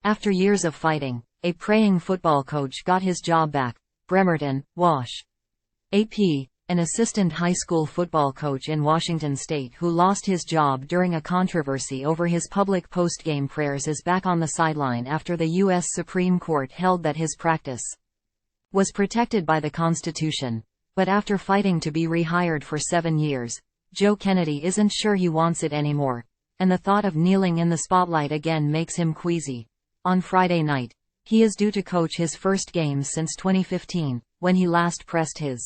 After years of fighting, a praying football coach got his job back. Bremerton, Wash. AP, an assistant high school football coach in Washington state who lost his job during a controversy over his public post-game prayers is back on the sideline after the U.S. Supreme Court held that his practice was protected by the Constitution. But after fighting to be rehired for 7 years, Joe Kennedy isn't sure he wants it anymore, and the thought of kneeling in the spotlight again makes him queasy. On Friday night, he is due to coach his first game since 2015, when he last pressed his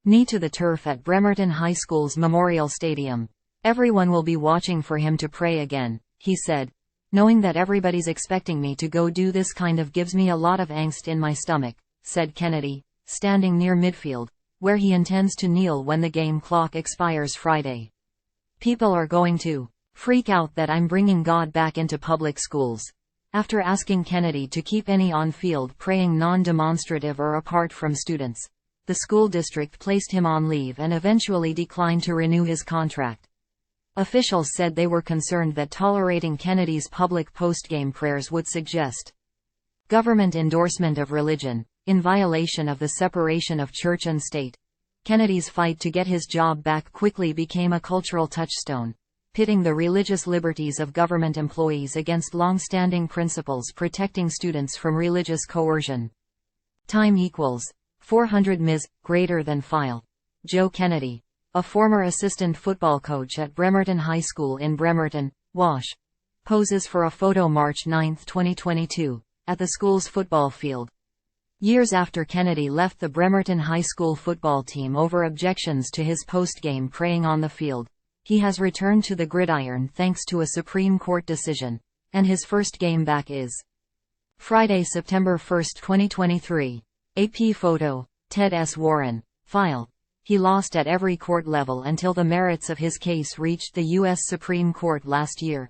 knee to the turf at Bremerton High School's Memorial Stadium. "Everyone will be watching for him to pray again," he said. "Knowing that everybody's expecting me to go do this kind of gives me a lot of angst in my stomach," said Kennedy, standing near midfield, where he intends to kneel when the game clock expires Friday. "People are going to freak out that I'm bringing God back into public schools." After asking Kennedy to keep any on-field praying non-demonstrative or apart from students, the school district placed him on leave and eventually declined to renew his contract. Officials said they were concerned that tolerating Kennedy's public post-game prayers would suggest government endorsement of religion, in violation of the separation of church and state. Kennedy's fight to get his job back quickly became a cultural touchstone, pitting the religious liberties of government employees against long-standing principles protecting students from religious coercion. Time equals 400 Ms. greater than file. Joe Kennedy, a former assistant football coach at Bremerton High School in Bremerton, Wash, poses for a photo March 9, 2022, at the school's football field. Years after Kennedy left the Bremerton High School football team over objections to his post-game praying on the field, he has returned to the gridiron thanks to a Supreme Court decision, and his first game back is Friday, September 1, 2023. AP photo, Ted S. Warren. File. He lost at every court level until the merits of his case reached the U.S. Supreme Court last year.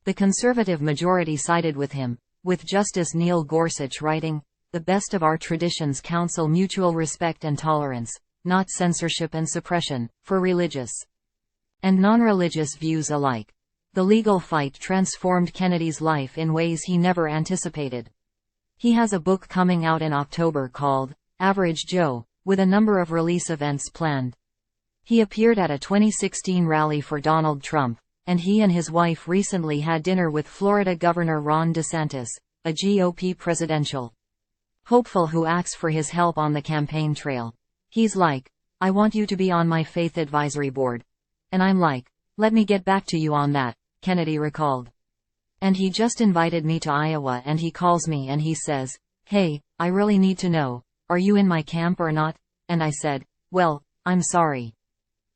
The conservative majority sided with him, with Justice Neil Gorsuch writing, "The best of our traditions counsel mutual respect and tolerance, not censorship and suppression, for religious and non-religious views alike." The legal fight transformed Kennedy's life in ways he never anticipated. He has a book coming out in October called Average Joe, with a number of release events planned. He appeared at a 2016 rally for Donald Trump, and he and his wife recently had dinner with Florida Governor Ron DeSantis, a GOP presidential hopeful who asks for his help on the campaign trail. He's like, "I want you to be on my faith advisory board." And I'm like, "Let me get back to you on that," Kennedy recalled. "And he just invited me to Iowa and he calls me and he says, 'Hey, I really need to know, are you in my camp or not?' And I said, 'Well, I'm sorry.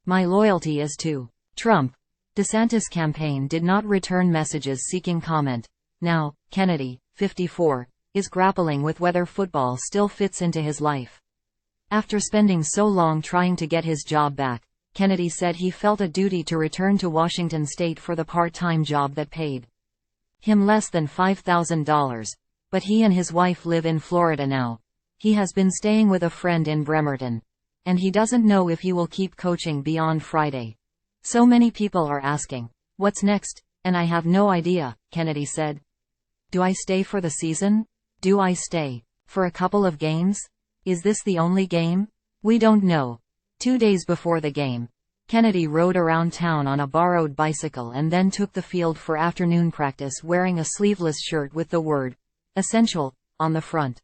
My loyalty is to Trump.'" DeSantis' campaign did not return messages seeking comment. Now, Kennedy, 54, is grappling with whether football still fits into his life. After spending so long trying to get his job back, Kennedy said he felt a duty to return to Washington state for the part-time job that paid him less than $5,000, but he and his wife live in Florida now. He has been staying with a friend in Bremerton, and he doesn't know if he will keep coaching beyond Friday. "So many people are asking, what's next, and I have no idea," Kennedy said. "Do I stay for the season? Do I stay for a couple of games? Is this the only game? We don't know." 2 days before the game, Kennedy rode around town on a borrowed bicycle and then took the field for afternoon practice wearing a sleeveless shirt with the word "Essential" on the front.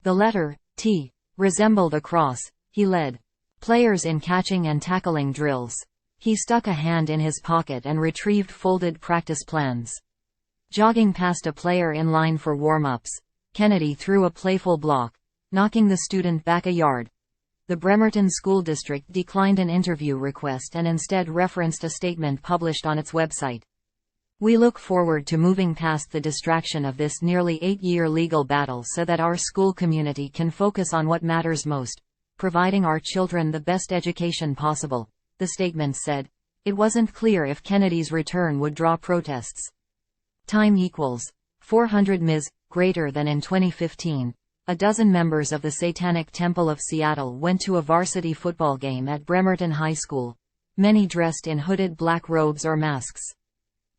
The letter T resembled a cross. He led players in catching and tackling drills. He stuck a hand in his pocket and retrieved folded practice plans. Jogging past a player in line for warm-ups, Kennedy threw a playful block, knocking the student back a yard. The Bremerton School District declined an interview request and instead referenced a statement published on its website. "We look forward to moving past the distraction of this nearly 8-year legal battle so that our school community can focus on what matters most, providing our children the best education possible," the statement said. It wasn't clear if Kennedy's return would draw protests. Time equals 400 Ms. greater than in 2015. A dozen members of the Satanic Temple of Seattle went to a varsity football game at Bremerton High School, many dressed in hooded black robes or masks.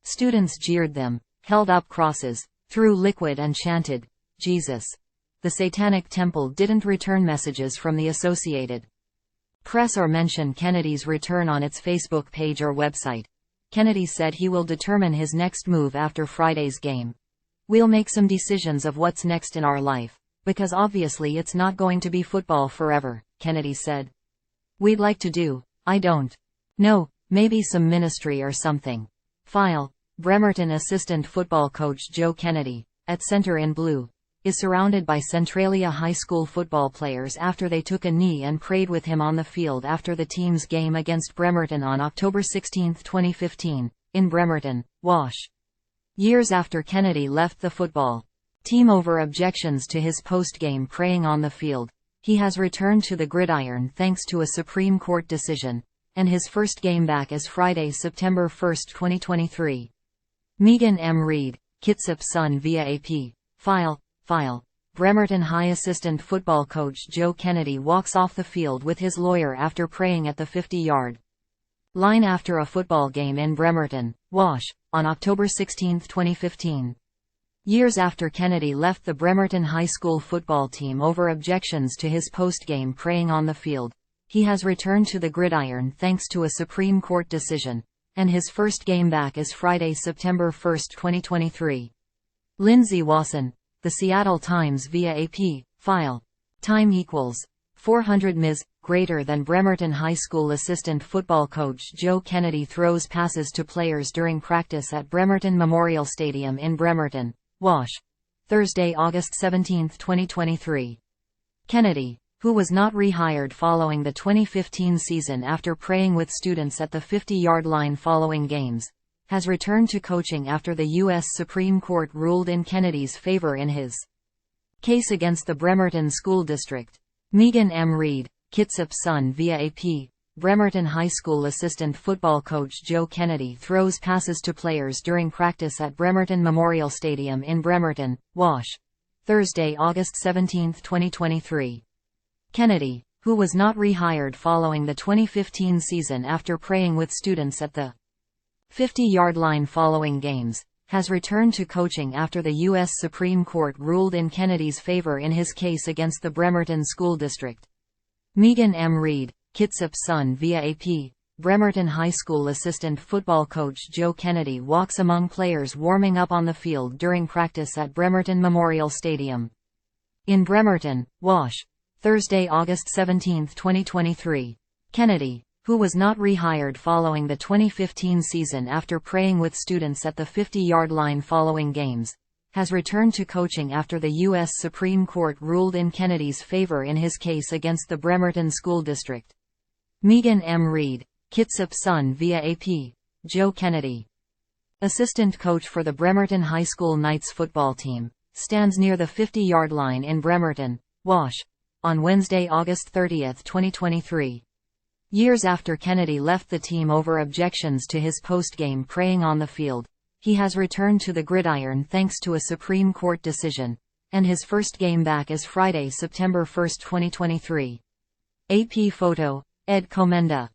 Students jeered them, held up crosses, threw liquid and chanted, "Jesus." The Satanic Temple didn't return messages from the Associated Press or mention Kennedy's return on its Facebook page or website. Kennedy said he will determine his next move after Friday's game. "We'll make some decisions of what's next in our life, because obviously it's not going to be football forever," Kennedy said. "We'd like to do, I don't know, maybe some ministry or something." File. Bremerton assistant football coach Joe Kennedy, at center in blue, is surrounded by Centralia High School football players after they took a knee and prayed with him on the field after the team's game against Bremerton on October 16, 2015, in Bremerton, Wash. Years after Kennedy left the football team over objections to his post-game praying on the field, he has returned to the gridiron thanks to a Supreme Court decision, and his first game back is Friday, September 1, 2023. Megan M. Reed, Kitsap's son via AP. File. Bremerton High assistant football coach Joe Kennedy walks off the field with his lawyer after praying at the 50-yard line after a football game in Bremerton, Wash, on October 16, 2015. Years after Kennedy left the Bremerton High School football team over objections to his post-game praying on the field, he has returned to the gridiron thanks to a Supreme Court decision, and his first game back is Friday, September 1, 2023. Lindsay Wasson, The Seattle Times via AP. File. Time equals 400 ms. Greater than Bremerton High School assistant football coach Joe Kennedy throws passes to players during practice at Bremerton Memorial Stadium in Bremerton, Wash. Thursday, August 17, 2023. Kennedy, who was not rehired following the 2015 season after praying with students at the 50-yard line following games, has returned to coaching after the U.S. Supreme Court ruled in Kennedy's favor in his case against the Bremerton School District. Megan M. Reed, Kitsap's son via AP. Bremerton High School assistant football coach Joe Kennedy throws passes to players during practice at Bremerton Memorial Stadium in Bremerton, Wash. Thursday, August 17, 2023. Kennedy, who was not rehired following the 2015 season after praying with students at the 50-yard line following games, has returned to coaching after the U.S. Supreme Court ruled in Kennedy's favor in his case against the Bremerton School District. Megan M. Reed, Kitsap's son via AP. Bremerton High School assistant football coach Joe Kennedy walks among players warming up on the field during practice at Bremerton Memorial Stadium in Bremerton, Wash. Thursday, August 17, 2023. Kennedy, who was not rehired following the 2015 season after praying with students at the 50-yard line following games, has returned to coaching after the U.S. Supreme Court ruled in Kennedy's favor in his case against the Bremerton School District. Megan M. Reed, Kitsap's son via AP. Joe Kennedy, assistant coach for the Bremerton High School Knights football team, stands near the 50-yard line in Bremerton, Wash, on Wednesday, August 30, 2023. Years after Kennedy left the team over objections to his post-game praying on the field, he has returned to the gridiron thanks to a Supreme Court decision, and his first game back is Friday, September 1, 2023. AP photo, Ed Comenda.